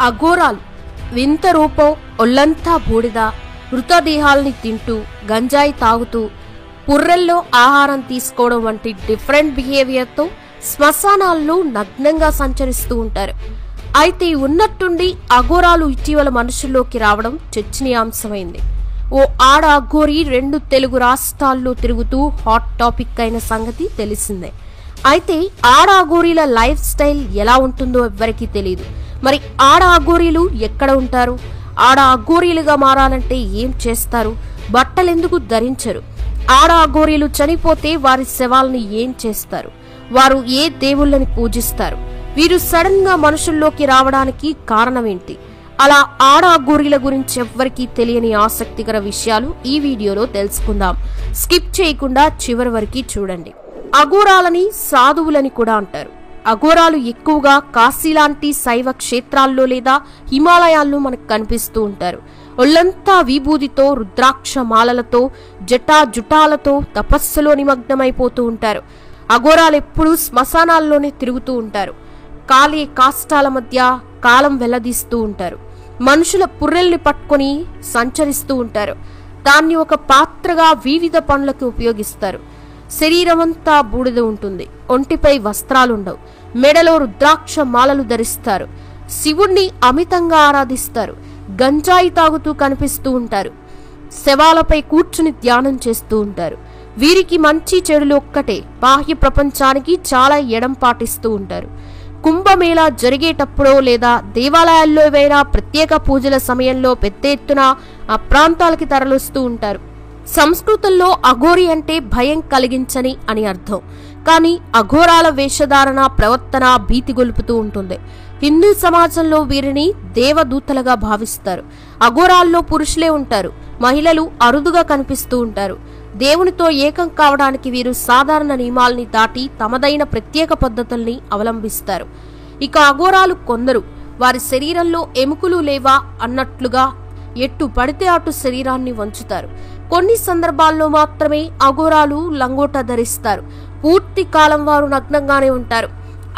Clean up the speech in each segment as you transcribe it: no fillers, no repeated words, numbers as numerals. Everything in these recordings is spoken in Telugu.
అఘోరాలు వింత రూపం, ఒళ్లంతా బూడిద, మృతదేహాల్ని తింటూ, గంజాయి తాగుతూ, పుర్రెల్లో ఆహారం తీసుకోవడం వంటి డిఫరెంట్ బిహేవియర్తో శ్మశానాల్లో నగ్నంగా సంచరిస్తూ ఉంటారు. అయితే ఉన్నట్టుండి అఘోరాలు ఇటీవల మనుషుల్లోకి రావడం చర్చనీయాంశమైంది. ఓ ఆడ అఘోరి 2 తెలుగు రాష్ట్రాల్లో తిరుగుతూ హాట్ టాపిక్ అయిన సంగతి తెలిసిందే. అయితే ఆడ అఘోరీల లైఫ్ స్టైల్ ఎలా ఉంటుందో ఎవ్వరికీ తెలియదు. మరి ఆడ అఘోరీలు ఎక్కడ ఉంటారు? ఆడ అఘోరీలుగా మారాలంటే ఏం చేస్తారు? బట్టలెందుకు ధరించరు? ఆడ అఘోరీలు చనిపోతే వారి శవాల్ని ఏం చేస్తారు? వారు ఏ దేవుళ్ళని పూజిస్తారు? వీరు సడన్ గా మనుషుల్లోకి రావడానికి కారణమేంటి? అలా ఆడ అఘోరీల గురించి ఎవ్వరికీ తెలియని ఆసక్తికర విషయాలు ఈ వీడియోలో తెలుసుకుందాం. స్కిప్ చేయకుండా చివరి వరకు చూడండి. అఘోరాలని సాధువులని కూడా అంటారు. అఘోరాలు ఎక్కువగా కాశీ లాంటి శైవ క్షేత్రాల్లో లేదా హిమాలయాల్లో మనకు కనిపిస్తూ ఉంటారు. ఒళ్లంతా విభూదితో, రుద్రాక్ష మాలలతో, జటాజుటాలతో తపస్సులో నిమగ్నమైపోతూ ఉంటారు. అఘోరాలు ఎప్పుడూ శ్మశానాల్లోనే తిరుగుతూ ఉంటారు. కాలే కాష్టాల మధ్య కాలం వెల్లదీస్తూ ఉంటారు. మనుషుల పుర్రెల్ని పట్టుకొని సంచరిస్తూ ఉంటారు. దాన్ని ఒక పాత్రగా వివిధ పనులకు ఉపయోగిస్తారు. శరీరమంతా బూడిద ఉంటుంది. ఒంటిపై వస్త్రాలుండవు. మెడలో రుద్రాక్ష మాలలు ధరిస్తారు. శివుణ్ణి అమితంగా ఆరాధిస్తారు. గంజాయి తాగుతూ కనిపిస్తూ ఉంటారు. శవాలపై కూర్చుని ధ్యానం చేస్తూ ఉంటారు. వీరికి మంచి చెడులు ఒక్కటే. బాహ్య ప్రపంచానికి చాలా ఎడం పాటిస్తూ ఉంటారు. కుంభమేళా జరిగేటప్పుడో లేదా దేవాలయాల్లో ఏవైనా ప్రత్యేక పూజల సమయంలో పెద్ద ఎత్తున ఆ ప్రాంతాలకి తరలిస్తూ ఉంటారు. సంస్కృతంలో అఘోరి అంటే భయం కలిగించని అని అర్థం. కానీ అఘోరాల వేషధారణ, ప్రవర్తన భీతి గొలుపుతూ ఉంటుంది. హిందూ సమాజంలో వీరిని దేవదూతలుగా భావిస్తారు. అఘోరాల్లో పురుషులే ఉంటారు. మహిళలు అరుదుగా కనిపిస్తూ ఉంటారు. దేవునితో ఏకం కావడానికి వీరు సాధారణ నియమాల్ని దాటి తమదైన ప్రత్యేక పద్ధతుల్ని అవలంబిస్తారు. ఇక అఘోరాలు కొందరు వారి శరీరంలో ఎముకలు లేవా అన్నట్లుగా ఎట్టు పడితే అటు శరీరాన్ని వంచుతారు. కొన్ని సందర్భాల్లో మాత్రమే అఘోరాలు లంగోట ధరిస్తారు. పూర్తి కాలం వారు నగ్నంగానే ఉంటారు.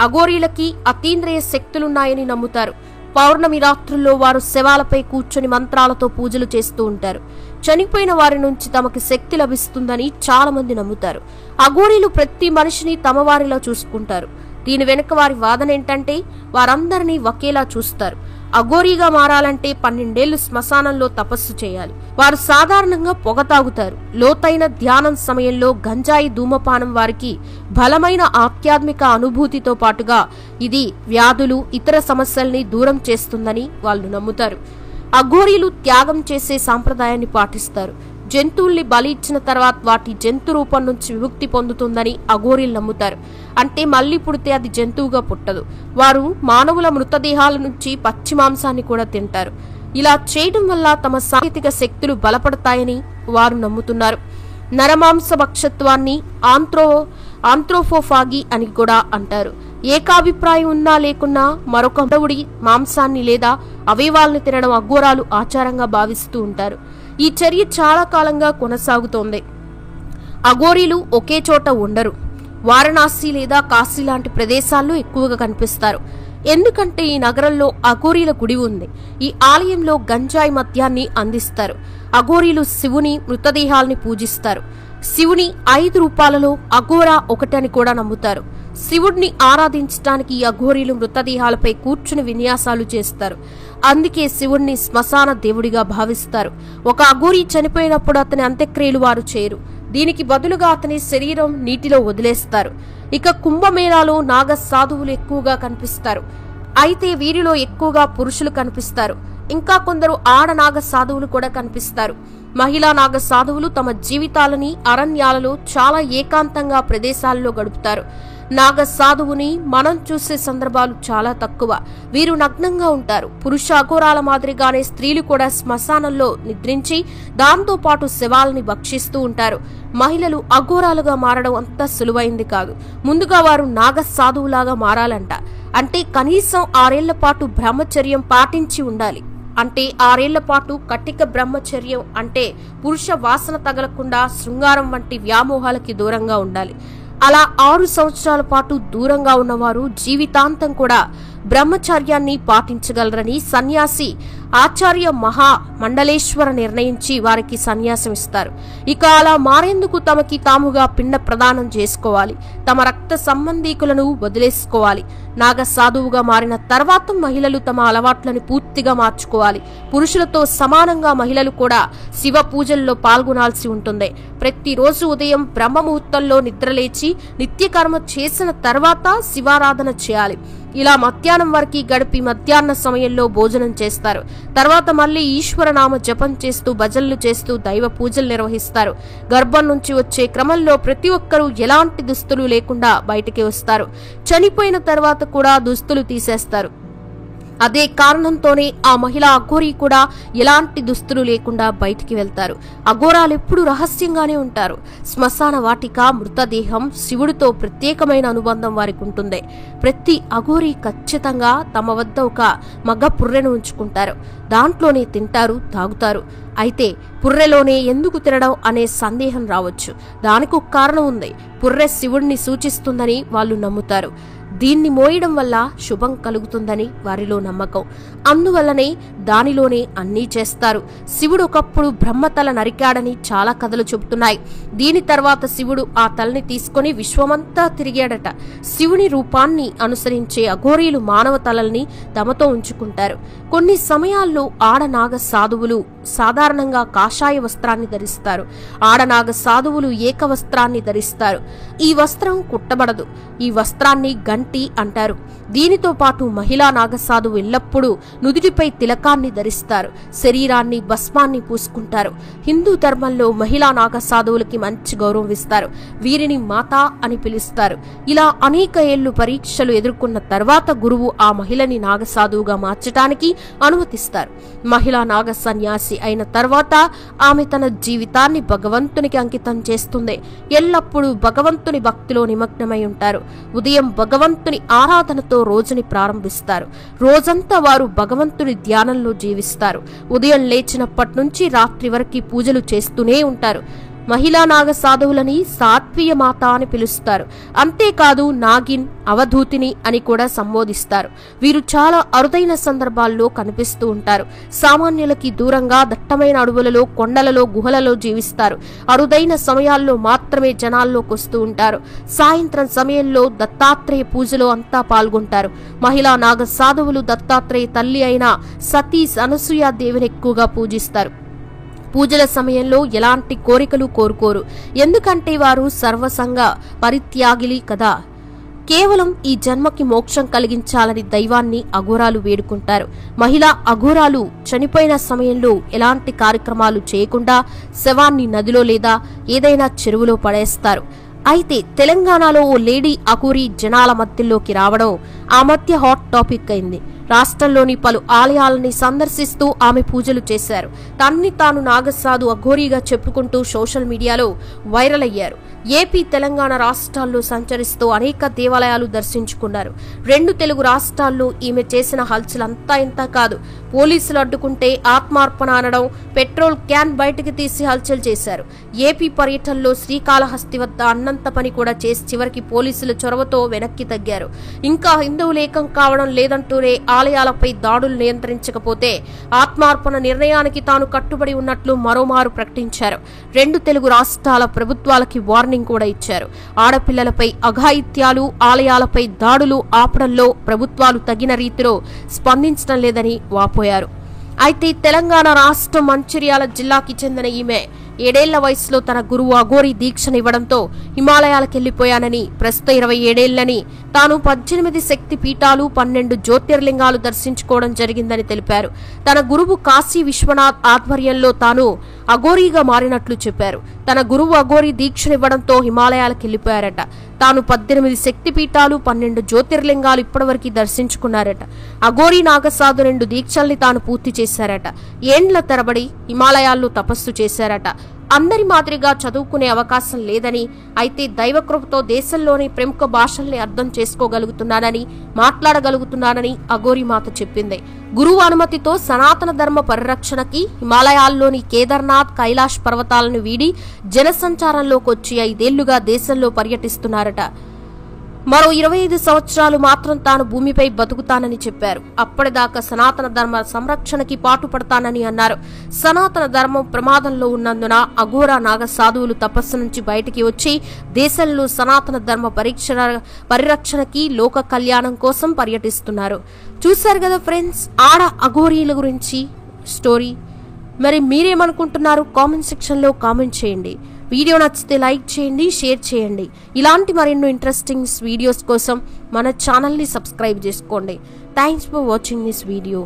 అఘోరీలకి అతీంద్రియ శక్తులున్నాయని నమ్ముతారు. పౌర్ణమి రాత్రుల్లో వారు శవాలపై కూర్చొని మంత్రాలతో పూజలు చేస్తూ ఉంటారు. చనిపోయిన వారి నుంచి తమకు శక్తి లభిస్తుందని చాలా మంది నమ్ముతారు. అఘోరీలు ప్రతి మనిషిని తమ వారిలా చూసుకుంటారు. దీని వెనుక వారి వాదన ఏంటంటే వారందరినీ ఒకేలా చూస్తారు. అఘోరీగా మారాలంటే 12 ఏళ్లు శ్మశానంలో తపస్సు చేయాలి. వారు సాధారణంగా పొగ తాగుతారు. లోతైన ధ్యానం సమయంలో గంజాయి ధూమపానం వారికి బలమైన ఆధ్యాత్మిక అనుభూతితో పాటుగా ఇది వ్యాధులు, ఇతర సమస్యల్ని దూరం చేస్తుందని వాళ్ళు నమ్ముతారు. అఘోరీలు త్యాగం చేసే సాంప్రదాయాన్ని పాటిస్తారు. జంతువుల్ని బలి ఇచ్చిన తర్వాత వాటి జంతు రూపం నుంచి విముక్తి పొందుతుందని అఘోరీలు నమ్ముతారు. అంటే మళ్లీ పుడితే అది జంతువుగా పుట్టదు. వారు మానవుల మృతదేహాల నుంచి పచ్చి మాంసాన్ని కూడా తింటారు. ఇలా చేయడం వల్ల తమ సాంకేతిక శక్తులు బలపడతాయని వారు నమ్ముతున్నారు. నరమాంస భక్షత్వాన్ని ఆంథ్రోపోఫాగి అని కూడా అంటారు. ఏకాభిప్రాయం ఉన్నా లేకున్నా మరొక మానవుడి మాంసాన్ని లేదా అవయవాల్ని తినడం అఘోరాలు ఆచారంగా భావిస్తూ ఉంటారు. ఈ చర్య చాలా కాలంగా కొనసాగుతోంది. అఘోరీలు ఒకే చోట ఉండరు. వారణాసి లేదా కాశీ లాంటి ప్రదేశాల్లో ఎక్కువగా కనిపిస్తారు. ఎందుకంటే ఈ నగరంలో అఘోరీల గుడి ఉంది. ఈ ఆలయంలో గంజాయి మద్యాన్ని అందిస్తారు. అఘోరీలు శివుని మృతదేహాల్ని పూజిస్తారు. శివుని 5 రూపాలలో అఘోరా ఒకటని కూడా నమ్ముతారు. శివుడిని ఆరాధించడానికి ఈ అఘోరీలు మృతదేహాలపై కూర్చుని విన్యాసాలు చేస్తారు. అందుకే శివుణ్ణి శ్మశాన దేవుడిగా భావిస్తారు. ఒక అఘోరీ చనిపోయినప్పుడు అతని అంత్యక్రియలు వారు చేయరు. దీనికి బదులుగా అతని శరీరం నీటిలో వదిలేస్తారు. ఇక కుంభమేళాలో నాగ సాధువులు ఎక్కువగా కనిపిస్తారు. అయితే వీరిలో ఎక్కువగా పురుషులు కనిపిస్తారు. ఇంకా కొందరు ఆడ నాగ సాధువులు కూడా కనిపిస్తారు. మహిళా నాగ సాధువులు తమ జీవితాలని అరణ్యాలలో చాలా ఏకాంతంగా ప్రదేశాల్లో గడుపుతారు. నాగ సాధువుని మనం చూసే సందర్భాలు చాలా తక్కువ. వీరు నగ్నంగా ఉంటారు. పురుష అఘోరాల మాదిరిగానే స్త్రీలు కూడా శ్మశానంలో నిద్రించి దాంతో పాటు శవాలని భక్షిస్తూ ఉంటారు. మహిళలు అఘోరాలుగా మారడం అంత సులువైంది కాదు. ముందుగా వారు నాగ సాధువులాగా మారాలంట. అంటే కనీసం 6 ఏళ్ల పాటు బ్రహ్మచర్యం పాటించి ఉండాలి. అంటే 6 ఏళ్ల పాటు కటిక బ్రహ్మచర్యం అంటే పురుష వాసన తగలకుండా శృంగారం వంటి వ్యామోహాలకి దూరంగా ఉండాలి. అలా 6 సంవత్సరాల పాటు దూరంగా ఉన్నవారు జీవితాంతం కూడా బ్రహ్మచర్యాన్ని పాటించగలరని సన్యాసి ఆచార్య మహా మండలేశ్వర నిర్ణయించి వారికి సన్యాసం ఇస్తారు. ఇక అలా మారేందుకు తమకి తాముగా పిండ ప్రదానం చేసుకోవాలి, తమ రక్త సంబంధీకులను వదిలేసుకోవాలి. నాగ సాధువుగా మారిన తర్వాత మహిళలు తమ అలవాట్లను పూర్తిగా మార్చుకోవాలి. పురుషులతో సమానంగా మహిళలు కూడా శివ పూజల్లో పాల్గొనాల్సి ఉంటుంది. ప్రతిరోజు ఉదయం బ్రహ్మముహూర్తంలో నిద్రలేచి నిత్యకర్మ చేసిన తర్వాత శివారాధన చేయాలి. ఇలా మధ్యాహ్నం వరకు గడిపి మధ్యాహ్న సమయంలో భోజనం చేస్తారు. తర్వాత మళ్లీ ఈశ్వరనామ జపం చేస్తూ భజనలు చేస్తూ దైవ పూజలు నిర్వహిస్తారు. గర్భం నుంచి వచ్చే క్రమంలో ప్రతి ఒక్కరూ ఎలాంటి దుస్తులు లేకుండా బయటికి వస్తారు. చనిపోయిన తర్వాత కూడా దుస్తులు తీసేస్తారు. అదే కారణంతోనే ఆ మహిళా అఘోరీ కూడా ఎలాంటి దుస్తులు లేకుండా బయటికి వెళ్తారు. అఘోరాలు ఎప్పుడు రహస్యంగానే ఉంటారు. శ్మశాన వాటిక మృతదేహం శివుడితో ప్రత్యేకమైన అనుబంధం వారికి ఉంటుంది. ప్రతి అఘోరీ ఖచ్చితంగా తమ వద్ద ఒక మగ పుర్రెను ఉంచుకుంటారు. దాంట్లోనే తింటారు, తాగుతారు. అయితే పుర్రెలోనే ఎందుకు తినడం అనే సందేహం రావచ్చు. దానికి ఒక కారణం ఉంది. పుర్రె శివుడిని సూచిస్తుందని వాళ్ళు నమ్ముతారు. దీన్ని మోయడం వల్ల శుభం కలుగుతుందని వారిలో నమ్మకం. అందువల్లనే దానిలోనే అన్నీ చేస్తారు. శివుడు ఒకప్పుడు బ్రహ్మతల నరికాడని చాలా కథలు చెబుతున్నాయి. దీని తర్వాత శివుడు ఆ తలని తీసుకుని విశ్వమంతా తిరిగాడట. శివుని రూపాన్ని అనుసరించే అఘోరీలు మానవ తలల్ని తమతో ఉంచుకుంటారు. కొన్ని సమయాల్లో ఆడనాగ సాధువులు సాధారణంగా కాషాయ వస్త్రాన్ని ధరిస్తారు. ఆడనాగ సాధువులు ఏకవస్త్రాన్ని ధరిస్తారు. ఈ వస్త్రం కుట్టబడదు. ఈ వస్త్రాన్ని గంటి అంటారు. దీనితో పాటు మహిళా నాగసాధువు ఎల్లప్పుడూ నుదుటిపై తిలకాన్ని ధరిస్తారు. శరీరాన్ని భస్మాన్ని పూసుకుంటారు. హిందూ ధర్మంలో మహిళా నాగసాధువులకి మంచి గౌరవం ఇస్తారు. వీరిని మాతా అని పిలుస్తారు. ఇలా అనేక ఏళ్లు పరీక్షలు ఎదుర్కొన్న తర్వాత గురువు ఆ మహిళని నాగసాధువుగా మార్చడానికి అనుమతిస్తారు. మహిళా నాగ సన్యాసి అయిన తర్వాత ఆమె తన జీవితాన్ని భగవంతునికి అంకితం చేస్తుంది. ఎల్లప్పుడూ భగవంతుని భక్తిలో నిమగ్నమై ఉంటారు. ఉదయం భగవంతుని ఆరాధనతో రోజుని ప్రారంభిస్తారు. రోజంతా వారు భగవంతుని ధ్యానంలో జీవిస్తారు. ఉదయం లేచినప్పటి నుంచి రాత్రి వరకు పూజలు చేస్తూనే ఉంటారు. మహిళా నాగ సాధువులని సాత్వీయ మాత అని పిలుస్తారు. అంతేకాదు నాగిన్, అవధూతిని అని కూడా సంబోధిస్తారు. వీరు చాలా అరుదైన సందర్భాల్లో కనిపిస్తూ ఉంటారు. సామాన్యులకి దూరంగా దట్టమైన అడవులలో, కొండలలో, గుహలలో జీవిస్తారు. అరుదైన సమయాల్లో మాత్రమే జనాల్లోకి వస్తూ ఉంటారు. సాయంత్రం సమయంలో దత్తాత్రేయ పూజలో అంతా పాల్గొంటారు. మహిళా నాగ సాధువులు దత్తాత్రేయ తల్లి అయిన సతీ అనసూయ దేవిని ఎక్కువగా పూజిస్తారు. పూజల సమయంలో ఎలాంటి కోరికలు కోరుకోరు. ఎందుకంటే వారు సర్వసంగ పరిత్యాగిలి కదా. కేవలం ఈ జన్మకి మోక్షం కలిగించాలని దైవాన్ని అఘోరాలు వేడుకుంటారు. మహిళా అఘోరాలు చనిపోయిన సమయంలో ఎలాంటి కార్యక్రమాలు చేయకుండా శవాన్ని నదిలో లేదా ఏదైనా చెరువులో పడేస్తారు. అయితే తెలంగాణలో ఓ లేడీ అఘోరీ జనాల మధ్యలోకి రావడం ఆ మధ్య హాట్ టాపిక్ అయింది. రాష్ట్రంలోని పలు ఆలయాలని సందర్శిస్తూ ఆమె పూజలు చేశారు. తన్ని తాను నాగసాధు అఘోరీగా చెప్పుకుంటూ సోషల్ మీడియాలో వైరల్ అయ్యారు. ఏపీ, తెలంగాణ రాష్ట్రాల్లో సంచరిస్తూ అనేక దేవాలయాలు దర్శించుకున్నారు. 2 తెలుగు రాష్ట్రాల్లో ఈమె చేసిన హల్చల్ అంతా ఇంత కాదు. పోలీసులు అడ్డుకుంటే ఆత్మార్పణ అనడం, పెట్రోల్ క్యాన్ బయటకు తీసి హల్చల్ చేశారు. ఏపీ పర్యటనలో శ్రీకాళహస్తి వద్ద అన్నంత పని కూడా చేసి చివరికి పోలీసుల చొరవతో వెనక్కి తగ్గారు. ఇంకా హిందువులు ఏకం కావడం లేదంటూనే ఆలయాలపై దాడులు నియంత్రించకపోతే ఆత్మార్పణ నిర్ణయానికి తాను కట్టుబడి ఉన్నట్లు మరోమారు ప్రకటించారు. 2 తెలుగు రాష్ట్రాల ప్రభుత్వాలకి వార్నింగ్ కూడా ఇచ్చారు. ఆడపిల్లలపై అఘాయిత్యాలు, ఆలయాలపై దాడులు ఆపడంలో ప్రభుత్వాలు తగిన రీతిలో స్పందించడం లేదని వాపోయారు. అయితే తెలంగాణ రాష్ట్రం మంచిర్యాల జిల్లాకి చెందిన ఈమె 7 ఏళ్ల వయసులో తన గురువు అఘోరీ దీక్షనివ్వడంతో హిమాలయాలకెళ్లిపోయానని, ప్రస్తుతం 27 ఏళ్లని, తాను 18 శక్తి పీఠాలు, 12 జ్యోతిర్లింగాలు దర్శించుకోవడం జరిగిందని తెలిపారు. తన గురువు కాశీ విశ్వనాథ్ ఆధ్వర్యంలో తాను అఘోరీగా మారినట్లు చెప్పారు. తన గురువు అఘోరీ దీక్షనివ్వడంతో హిమాలయాలకెళ్లిపోయారట. తాను 18 శక్తి పీఠాలు, 12 జ్యోతిర్లింగాలు ఇప్పటివరకు దర్శించుకున్నారట. అఘోరీ నాగసాధు 2 దీక్షల్ని తాను పూర్తి చేశారట. ఏండ్ల తరబడి హిమాలయాల్లో తపస్సు చేశారట. అందరి మాదిరిగా చదువుకునే అవకాశం లేదని, అయితే దైవకృపతో దేశంలోని ప్రముఖ భాషల్ని అర్థం చేసుకోగలుగుతున్నానని, మాట్లాడగలుగుతున్నానని అఘోరీమాత చెప్పింది. గురువు అనుమతితో సనాతన ధర్మ పరిరక్షణకి హిమాలయాల్లోని కేదార్నాథ్, కైలాష్ పర్వతాలను వీడి జనసంచారంలోకి వచ్చి 5 ఏళ్లుగా దేశంలో పర్యటిస్తున్నారట. మరో 25 సంవత్సరాలు మాత్రం తాను భూమిపై బతుకుతానని చెప్పారు. అప్పటిదాకా సనాతన ధర్మ సంరక్షణకి పాటుపడతానని అన్నారు. సనాతన ధర్మం ప్రమాదంలో ఉన్నందున అఘోరా నాగ సాధువులు తపస్సు నుంచి బయటికి వచ్చి దేశంలో సనాతన ధర్మ పరిరక్షణకి, లోక కళ్యాణం కోసం పర్యటిస్తున్నారు. చూశారు కదా ఫ్రెండ్స్, ఆడ అఘోరీల గురించి స్టోరీ. మరి మీరేమనుకుంటున్నారు? కామెంట్ సెక్షన్ లో కామెంట్ చేయండి. వీడియో నచ్చితే లైక్ చేయండి, షేర్ చేయండి. ఇలాంటి మరెన్నో ఇంట్రెస్టింగ్ వీడియోస్ కోసం మన ఛానల్ని సబ్స్క్రైబ్ చేసుకోండి. Thanks for watching this video.